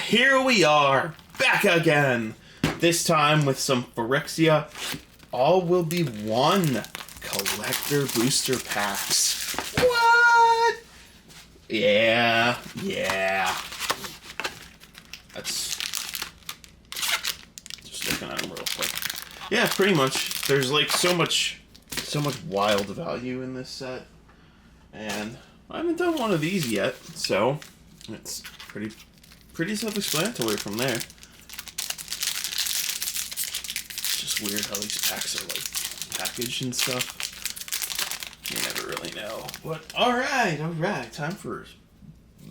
here we are, back again. This time with some Phyrexia. All will be one collector booster packs. What? Yeah. That's just looking at them real quick. Yeah, pretty much. There's like so much wild value in this set, and I haven't done one of these yet, so it's pretty self-explanatory from there. It's just weird how these packs are like packaged and stuff. You never really know. But all right, time for a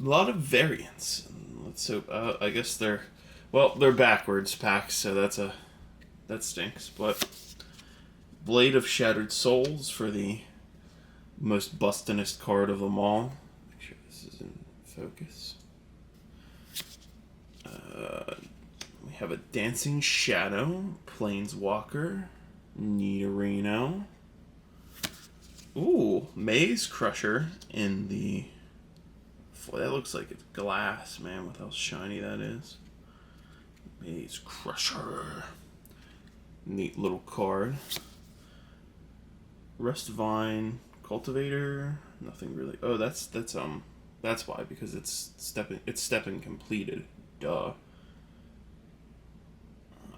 lot of variants. Let's hope. I guess they're backwards packs, so that stinks. But Blade of Shattered Souls for the most bustinest card of them all. Make sure this is in focus. We have a Dancing Shadow, Planeswalker, Nidorino. Ooh, Maze Crusher in the... That looks like it's glass, man, with how shiny that is. Maze Crusher. Neat little card. Rustvine, Cultivator. Nothing really... Oh, that's why, because it's stepping completed. Duh.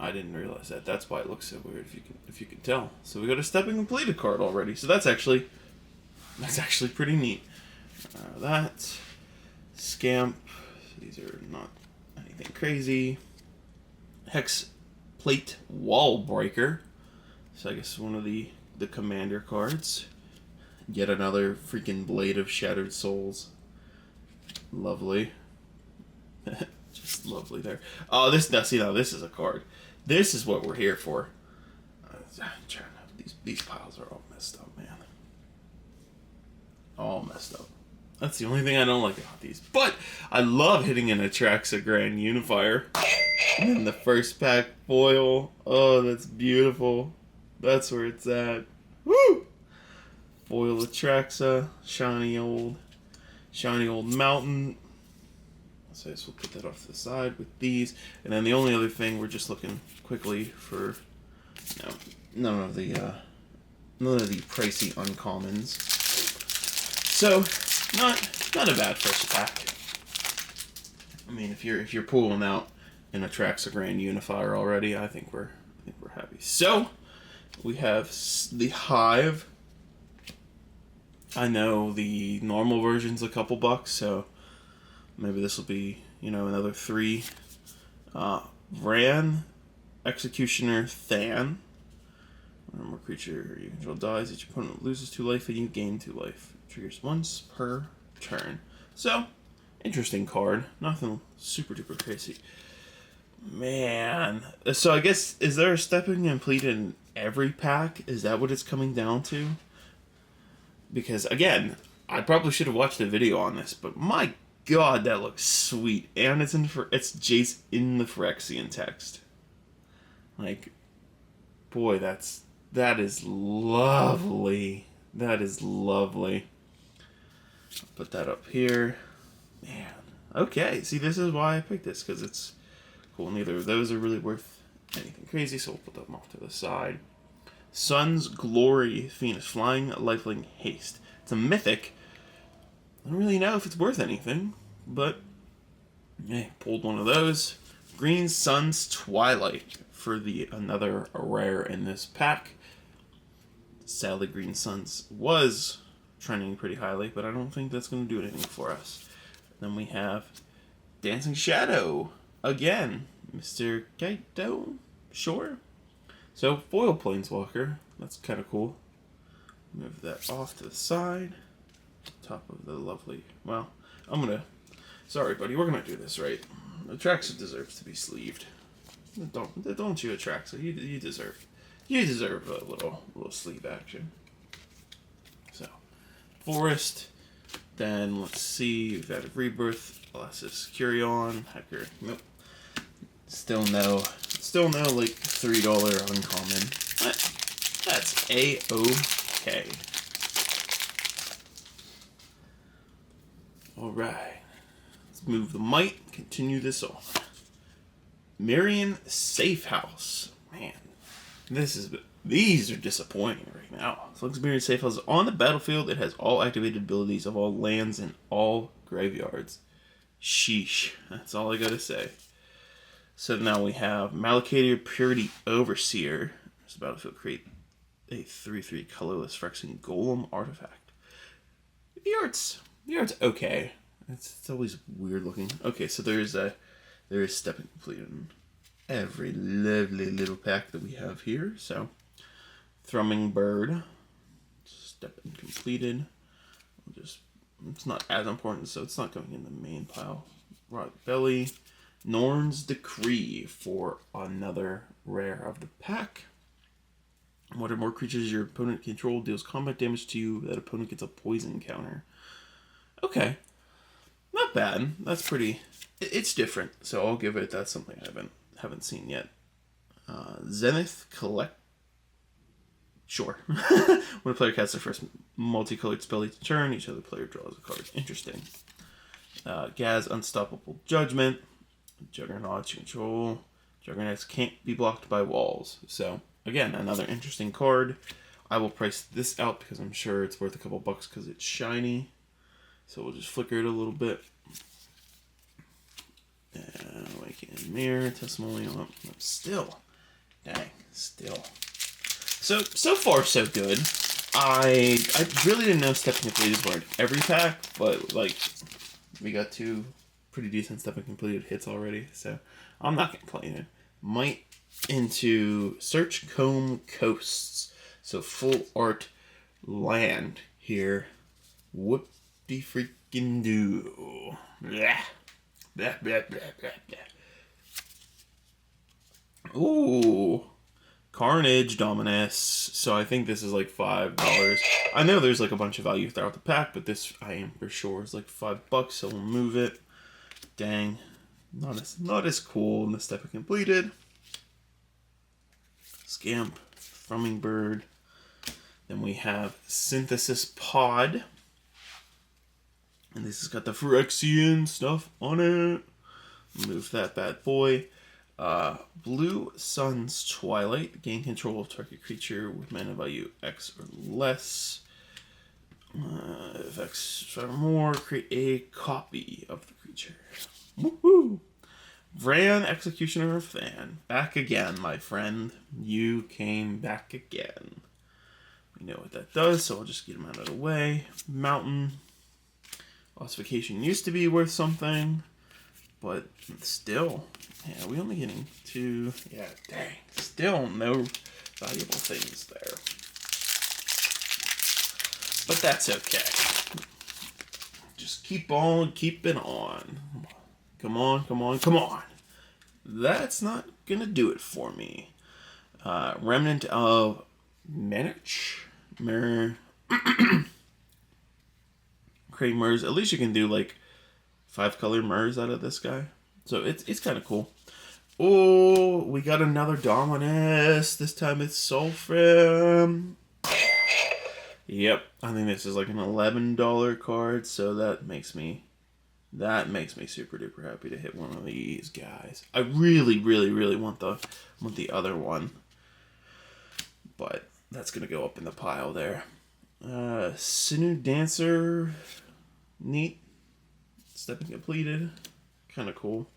I didn't realize that. That's why it looks so weird, if you can tell. So we got a stepping completed card already. So that's actually pretty neat. That Scamp. These are not anything crazy. Hex Plate Wall Breaker. So I guess one of the commander cards. Yet another freaking Blade of Shattered Souls. Lovely. Just lovely there. Oh, this is a card. This is what we're here for. These piles are all messed up, man. All messed up. That's the only thing I don't like about these. But I love hitting an Atraxa Grand Unifier. And then the first pack foil. Oh, that's beautiful. That's where it's at. Woo! Foil Atraxa. Shiny old mountain. So I guess we'll put that off to the side with these. And then the only other thing, we're just looking quickly for none of the pricey uncommons. So not a bad first pack. I mean, if you're pulling out an Atraxa Grand Unifier already, I think we're happy. So we have the Hive. I know the normal version's a couple bucks, so maybe this will be, another 3. Ran, Executioner Than. Whenever a creature you control dies, each opponent loses 2 life and you gain 2 life. Triggers once per turn. So, interesting card. Nothing super duper crazy. Man. So I guess, is there a stepping complete in every pack? Is that what it's coming down to? Because, again, I probably should have watched a video on this, but my God, that looks sweet. And it's Jace in the Phyrexian text. Like, boy, that is lovely. That is lovely. I'll put that up here. Man. Okay, see, this is why I picked this, because it's cool. Neither of those are really worth anything crazy, so we'll put them off to the side. Sun's Glory, Phoenix Flying, Lifelink Haste. It's a mythic. I don't really know if it's worth anything, but pulled one of those. Green Sun's Twilight for another rare in this pack. Sadly, Green Suns was trending pretty highly, but I don't think that's going to do anything for us. Then we have Dancing Shadow again, Mr. Kaito. Sure. So, foil Planeswalker. That's kind of cool. Move that off to the side. Top of the lovely... Well, Sorry, buddy. We're going to do this right. Atraxa deserves to be sleeved. Don't you, Atraxa? You deserve a little sleeve action. So, Forest. Then, let's see. We've got a Rebirth. Alasis Curion. Hacker. Nope. Still no, like, $3 uncommon. That's A-OK. Alright. Let's move the might. Continue this on. Marion Safe House. Man, these are disappointing right now. As long as Marion Safe House is on the battlefield, it has all activated abilities of all lands and all graveyards. Sheesh. That's all I gotta say. So now we have Malakator Purity Overseer. This battlefield create a 3/3 colorless Phyrexian Golem artifact. The art's okay. It's always weird looking. Okay, so there is stepping complete in every lovely little pack that we have here. So Thrumming Bird, stepping completed. It's not as important, so it's not going in the main pile. Rot Belly, Norn's Decree for another rare of the pack. One or more creatures your opponent controls deals combat damage to you. That opponent gets a poison counter. Okay, not bad. That's pretty. It's different, so I'll give it. That's something I haven't seen yet. Zenith Collect. Sure. When a player casts their first multicolored spell each turn, each other player draws a card. Interesting. Gaz Unstoppable Judgment. Juggernauts you control. Juggernauts can't be blocked by walls. So, again, another interesting card. I will price this out because I'm sure it's worth a couple bucks because it's shiny. So we'll just flicker it a little bit. Awakening Mirror, Testimonial. Still. Dang, still. So far, so good. I really didn't know Stepping Completed were in every pack, but, like, we got 2 pretty decent Stepping Completed hits already, so I'm not complaining. Might into Search Comb Coasts. So full art land here. Whoop-de freaking do. Blah. Blah, blah, blah, blah, blah. Ooh. Carnage Dominus. So I think this is like $5. I know there's like a bunch of value throughout the pack, but this I am for sure is like $5, so we'll move it. Dang. Not as cool in the Stepping Completed. Scamp, Thrumming Bird. Then we have Synthesis Pod. And this has got the Phyrexian stuff on it. Move that bad boy. Blue Sun's Twilight. Gain control of target creature with mana value X or less. If X or more, create a copy of the creature. Woohoo! Vran, Executioner of Fan. Back again, my friend. You came back again. We know what that does, so I'll just get him out of the way. Mountain. Ossification used to be worth something, but still. Yeah, we only getting 2. Yeah, dang. Still no valuable things there. But that's okay. Just keep on keeping on. Come on, come on, come on. That's not gonna do it for me. Remnant of Manich. Mirror. Create mirrors. At least you can do like 5-color mirrors out of this guy. So it's kind of cool. Oh, we got another Dominus. This time it's Sulfrim. Yep, I think this is like an $11 card, so that makes me super duper happy to hit one of these guys. I really, really, really want the other one, but that's gonna go up in the pile there. Sinew Dancer, neat. Stepping Completed, kind of cool.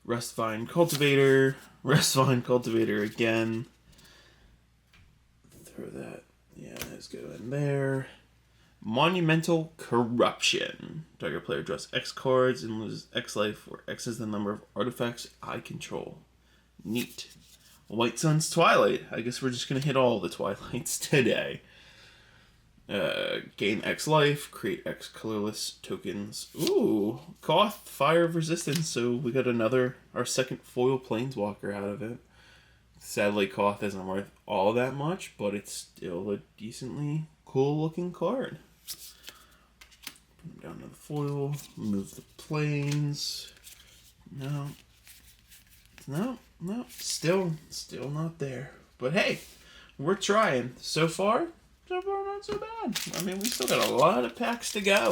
Restvine Cultivator again. Throw that. Yeah, let's go in there. Monumental Corruption. Target player draws X cards and loses X life, where X is the number of artifacts I control. Neat. White Sun's Twilight. I guess we're just going to hit all the Twilights today. Gain X life, create X colorless tokens. Ooh, Koth, Fire of Resistance. So we got our second foil Planeswalker out of it. Sadly, Koth isn't worth all that much, but it's still a decently cool looking card. Put them down to the foil, move the planes. No, still not there. But hey, we're trying. So far, not so bad. I mean, we still got a lot of packs to go.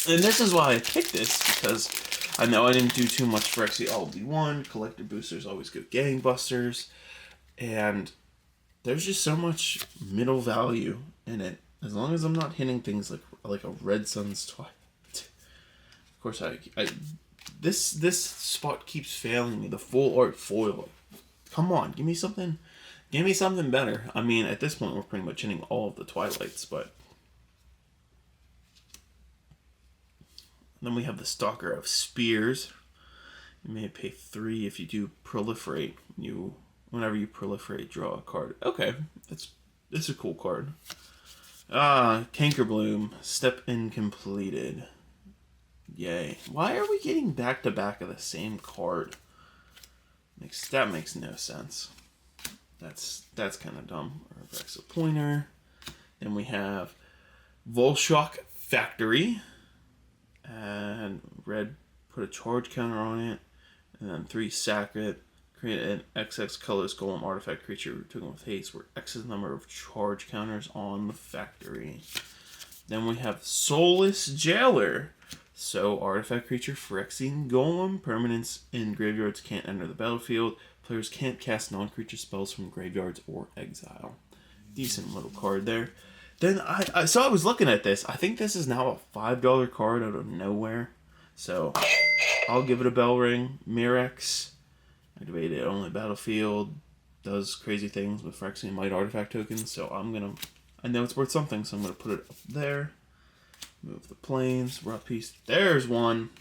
And this is why I picked this, because I know I didn't do too much Phyrexian LB1. Collector boosters always go gangbusters. And there's just so much middle value in it. As long as I'm not hitting things like a Red Sun's Twilight. Of course, this spot keeps failing me. The full art foil. Come on, give me something. Give me something better. I mean, at this point, we're pretty much hitting all of the Twilights, but then we have the Stalker of Spears. You may pay 3 if you do proliferate. Whenever you proliferate, draw a card. Okay, it's a cool card. Cankerbloom, step in completed. Yay. Why are we getting back to back of the same card? That makes no sense. That's kind of dumb. Reversal Pointer. Then we have Volshock Factory. And red, put a charge counter on it. And then 3 sack it. Create an XX colors golem artifact creature token with haste where X is the number of charge counters on the factory. Then we have Soulless Jailer. So, artifact creature, Phyrexian Golem. Permanents in graveyards can't enter the battlefield. Players can't cast non-creature spells from graveyards or exile. Decent little card there. Then I was looking at this. I think this is now a $5 card out of nowhere. So, I'll give it a bell ring. Mirex. Activated only battlefield. Does crazy things with Phyrexian Might artifact tokens. So, I know it's worth something. So, I'm going to put it up there. Move the planes. Rough piece. There's one.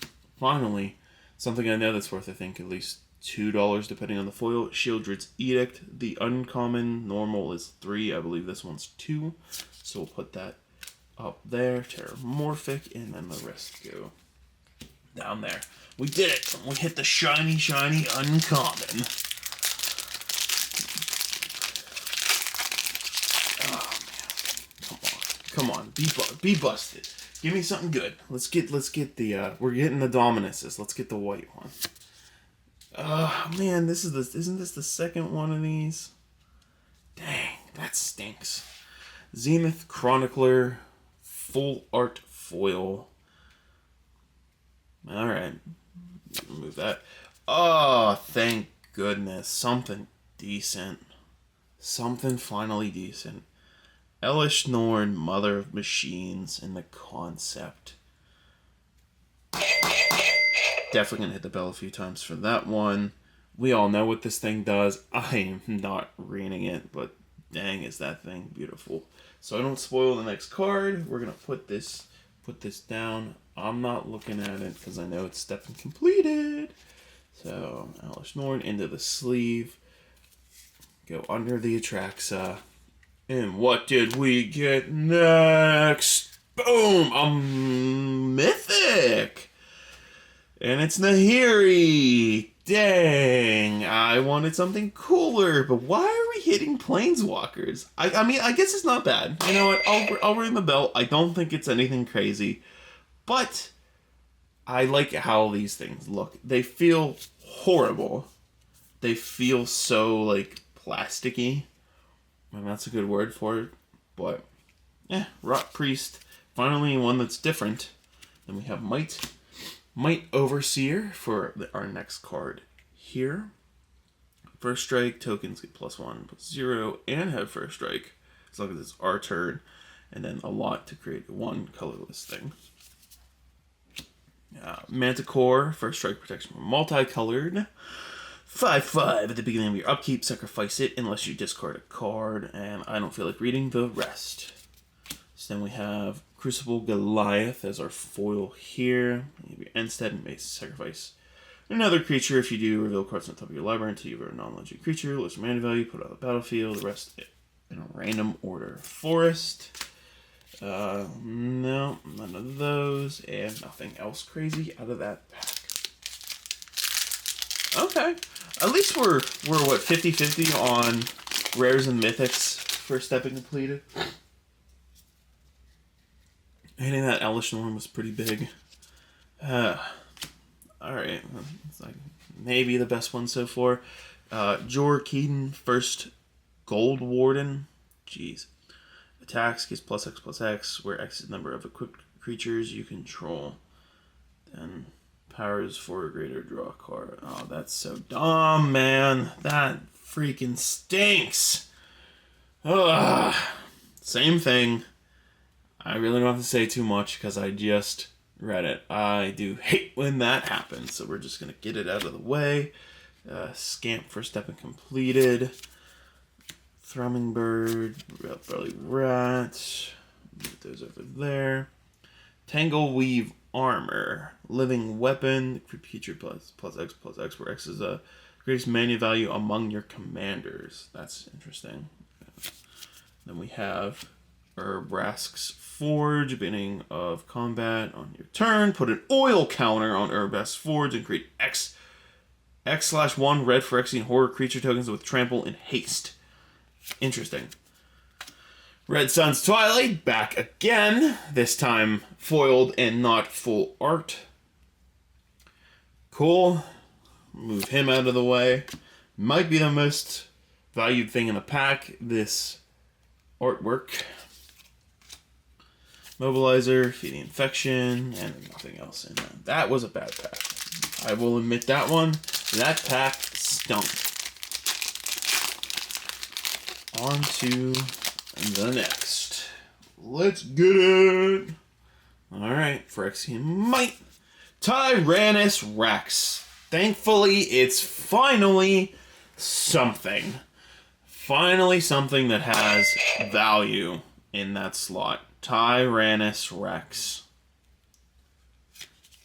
Finally. Something I know that's worth, I think, at least $2 depending on the foil. Shieldred's Edict. The uncommon normal is 3. I believe this one's 2. So we'll put that up there. Terramorphic. And then the rest go down there. We did it. We hit the shiny, shiny uncommon. Oh, man. Come on. Be busted. Give me something good. Let's get the we're getting the Dominuses. Let's get the white one. Oh man, isn't this the second one of these? Dang, that stinks. Zenith Chronicler full art foil. Alright. Remove that. Oh, thank goodness. Something decent. Something finally decent. Elish Norn, Mother of Machines, in the concept. Definitely gonna hit the bell a few times for that one. We all know what this thing does. I am not reading it, but dang, is that thing beautiful. So I don't spoil the next card. We're gonna put this down. I'm not looking at it because I know it's step and completed. So Elish Norn into the sleeve. Go under the Atraxa. And what did we get next? Boom! A mythic! And it's Nahiri! Dang! I wanted something cooler, but why are we hitting Planeswalkers? I mean, I guess it's not bad. You know what? I'll ring the bell. I don't think it's anything crazy. But I like how these things look. They feel horrible. They feel so, like, plasticky. And that's a good word for it, but Rot Priest, finally one that's different. Then we have Might Overseer for our next card here. First strike, tokens get +1/+0, and have first strike, as long as it's our turn, and then a lot to create one colorless thing. Manticore, first strike protection from multicolored. 5/5 at the beginning of your upkeep, sacrifice it unless you discard a card, and I don't feel like reading the rest. So then we have Crucible Goliath as our foil here. You have your Endstead and base sacrifice another creature. If you do, reveal cards on top of your library until you have a non-legendary creature, lose your mana value, put it on the battlefield, the rest in a random order. Forest. No, none of those, and nothing else crazy out of that pack. Okay. At least we're what, 50-50 on rares and mythics for stepping completed. Hitting that Elish Norn was pretty big. Alright. It's like maybe the best one so far. Jor Keaton, first Gold Warden. Jeez. Attacks gives +X/+X, where X is the number of equipped creatures you control. Then Powers for a greater draw card. Oh, that's so dumb, man. That freaking stinks. Ugh. Same thing. I really don't have to say too much because I just read it. I do hate when that happens, so we're just going to get it out of the way. Scamp for step and completed. Thrumming Bird, Belly Rat. Move those over there. Tangle Weave Armor. Living Weapon. Creature plus X, where X is a greatest mana value among your commanders. That's interesting. Then we have Urbrask's Forge. Beginning of combat on your turn. Put an oil counter on Urbrask's Forge and create X/1 red Phyrexian horror creature tokens with trample and haste. Interesting. Red Sun's Twilight, back again. This time foiled and not full art. Cool. Move him out of the way. Might be the most valued thing in the pack, this artwork. Mobilizer, Feeding Infection, and nothing else in that. That was a bad pack. I will admit that one. That pack stunk. On to the next. Let's get it. Alright, Phyrexian Might. Tyrannus Rex. Thankfully, it's finally something. Finally something that has value in that slot. Tyrannus Rex.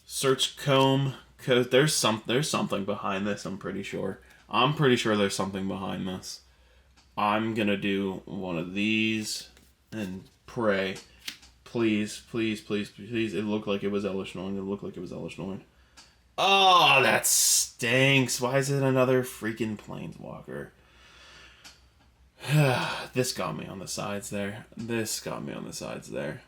Search Comb. Cause there's something behind this, I'm pretty sure. I'm pretty sure there's something behind this. I'm gonna do one of these and pray. Please, please, please, please. It looked like it was Elish Norn. It looked like it was Elish Norn. Oh, that stinks. Why is it another freaking Planeswalker? This got me on the sides there. This got me on the sides there.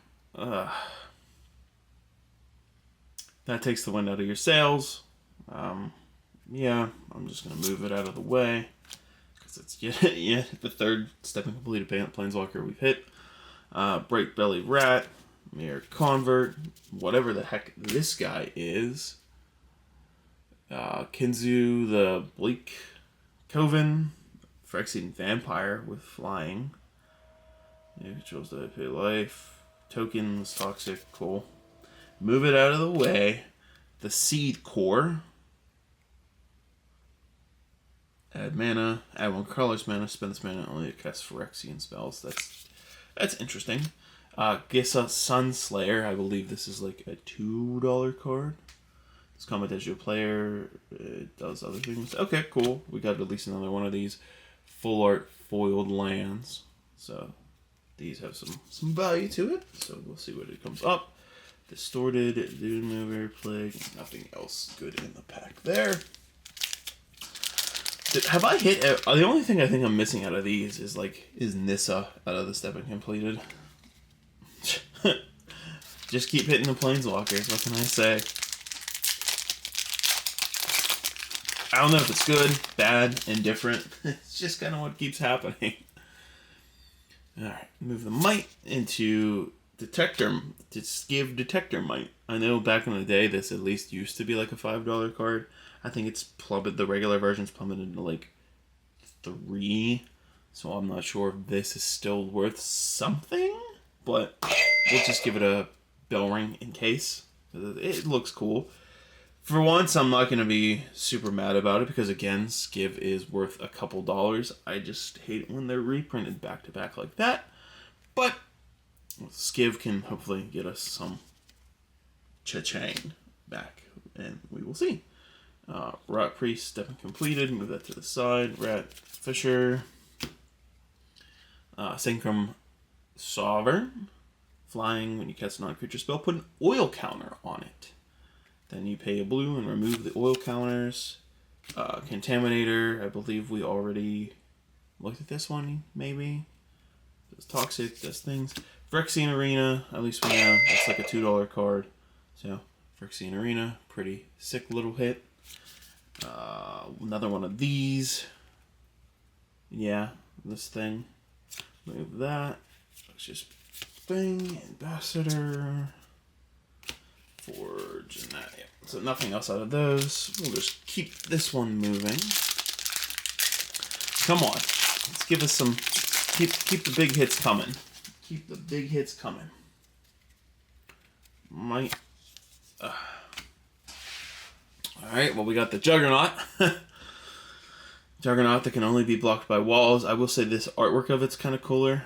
That takes the wind out of your sails. Yeah, I'm just gonna move it out of the way. It's the third step and completed Planeswalker we've hit. Break Belly Rat, Mirror Convert, whatever the heck this guy is. Kinzu the Bleak Coven, Phyrexian Vampire with flying. Yeah, controls the pay life. Tokens, toxic, cool. Move it out of the way. The Seed Core. Add mana, add one colorless mana, spend this mana only to cast Phyrexian spells. That's interesting. Gissa Sunslayer, I believe this is like a $2 card. It's combat as your player, it does other things. Okay, cool. We got at least another one of these full art foiled lands. So these have some value to it. So we'll see what it comes up. Distorted, Dune Mover, Plague, nothing else good in the pack there. Have I hit... the only thing I think I'm missing out of these is Nissa out of the step and completed. Just keep hitting the Planeswalkers. What can I say? I don't know if it's good, bad, indifferent. It's just kind of what keeps happening. Alright, move the Might into Detector. Just give Detector Might. I know back in the day this at least used to be like a $5 card. I think it's plummeted. The regular version's plummeted to like $3. So I'm not sure if this is still worth something. But we'll just give it a bell ring in case. It looks cool. For once, I'm not going to be super mad about it because, again, Skiv is worth a couple dollars. I just hate it when they're reprinted back-to-back like that. But Skiv can hopefully get us some cha-chang back, and we will see. Rot Priest, step and completed. Move that to the side. Rat Fisher. Synchrom Sovereign. Flying, when you cast a non-creature spell, put an oil counter on it. Then you pay a blue and remove the oil counters. Contaminator, I believe we already looked at this one, maybe. It's toxic, does things. Phyrexian Arena, at least we know. That's like a $2 card. So, Phyrexian Arena, pretty sick little hit. Another one of these. Yeah, this thing. Move that. Let's just bang, Ambassador. Forge, and that, yeah. So nothing else out of those. We'll just keep this one moving. Come on. Let's give us some... Keep the big hits coming. Keep the big hits coming. Alright, well, we got the Juggernaut. Juggernaut that can only be blocked by walls. I will say this artwork of it's kind of cooler.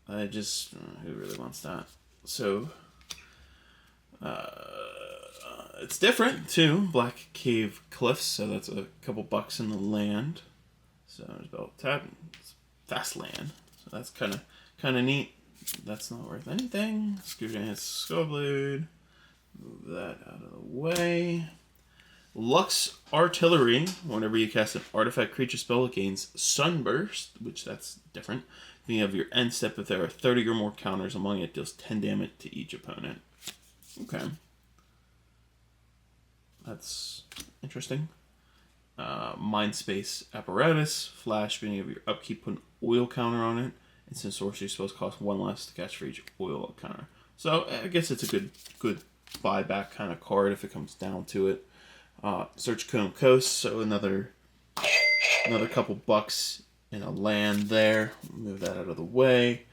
I just... who really wants that? So... it's different, too. Black Cave Cliffs, so that's a couple bucks in the land. So there's about tap. It's fast land. So that's kind of neat. That's not worth anything. Screwdance Skullblade. Move that out of the way. Lux Artillery. Whenever you cast an artifact creature spell, it gains Sunburst, which that's different. If you have your end step, if there are 30 or more counters among it, deals 10 damage to each opponent. Okay. That's interesting. Mindspace Apparatus. Flash, beginning of your upkeep, put an oil counter on it. And since sorcery spells cost 1 less to cast for each oil counter. So I guess it's a good buyback kind of card if it comes down to it. Search Cone Coast, so another couple bucks in a land there. Move that out of the way.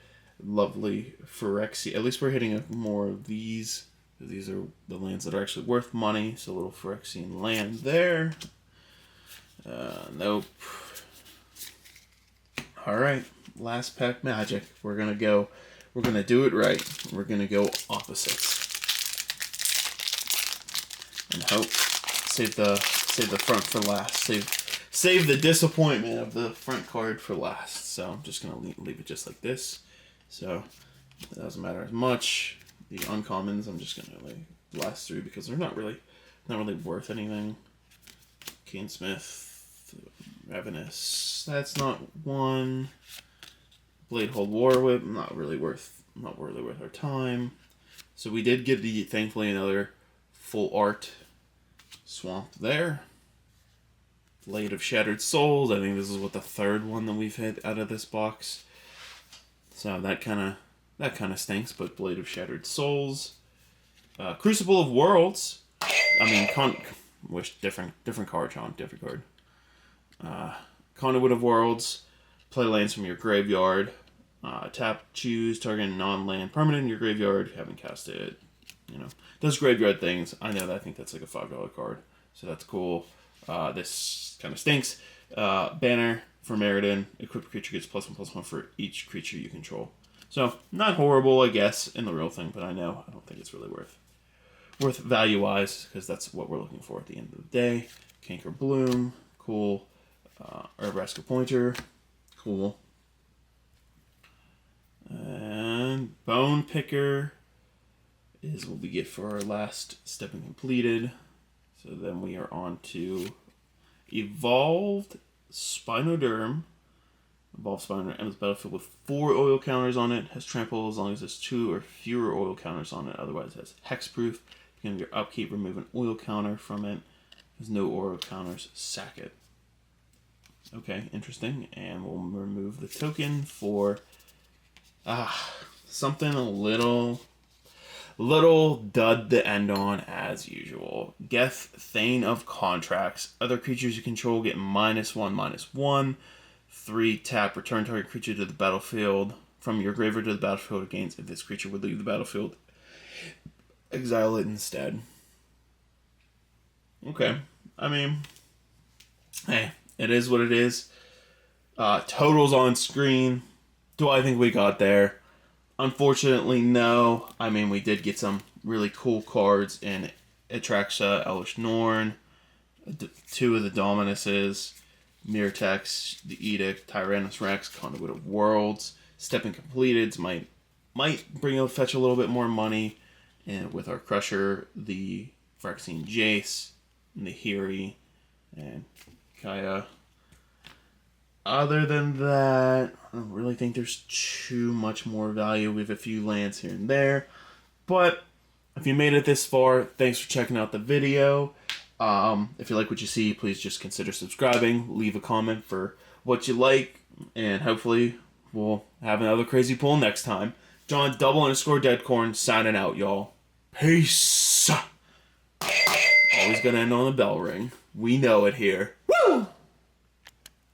Lovely Phyrexian. At least we're hitting more of these. These are the lands that are actually worth money. So a little Phyrexian land there. Nope. Alright. Last pack magic. We're gonna do it right. We're gonna go opposites. And hope. Save the front for last. Save the disappointment of the front card for last. So I'm just gonna leave it just like this. So it doesn't matter as much. The uncommons I'm just gonna like blast through because they're not really worth anything. Keensmith, Ravenous. That's not one. Bladehold War Whip, not really worth our time. So we did get thankfully another full art swamp there. Blade of Shattered Souls. I think this is what the third one that we've hit out of this box. So that kind of stinks. But Blade of Shattered Souls, Crucible of Worlds. I mean, wish different card, John. Different card. Conduit of Worlds. Play lands from your graveyard. Tap, choose, target non-land permanent in your graveyard. Haven't cast it. You know, does graveyard things. I know that. I think that's like a $5 card. So that's cool. This kind of stinks. Banner for Meriden. Equipped creature gets +1/+1 for each creature you control. So, not horrible, I guess, in the real thing, but I don't think it's really worth value-wise, because that's what we're looking for at the end of the day. Canker Bloom, cool. Nebraska Pointer, cool. And Bone Picker is what we get for our last stepping completed. So then we are on to Evolved Spinoderm. Evolved Spinoderm enters battlefield with 4 oil counters on it. Has trample as long as there's 2 or fewer oil counters on it. Otherwise it has hexproof. Beginning of your upkeep, remove an oil counter from it. There's no oil counters, sack it. Okay, interesting. And we'll remove the token for something a little dud to end on as usual. Geth, Thane of Contracts. Other creatures you control get -1/-1. 3 tap, return target creature to the battlefield. From your graveyard to the battlefield against if this creature would leave the battlefield. Exile it instead. Okay. I mean, hey, it is what it is. Totals on screen. Do I think we got there? Unfortunately, no. I mean, we did get some really cool cards in Atraxa, Elish Norn, 2 of the Dominuses, Mirtex, the Edict, Tyrannus Rex, Conduit of Worlds, Stepping Completed might fetch a little bit more money, and with our Crusher, the Phyrexian Jace, and the Hiri, and Kaya. Other than that, I don't really think there's too much more value. We have a few lands here and there. But if you made it this far, thanks for checking out the video. If you like what you see, please just consider subscribing. Leave a comment for what you like. And hopefully we'll have another crazy pull next time. John _Deadcorn signing out, y'all. Peace. always going to end on a bell ring. We know it here.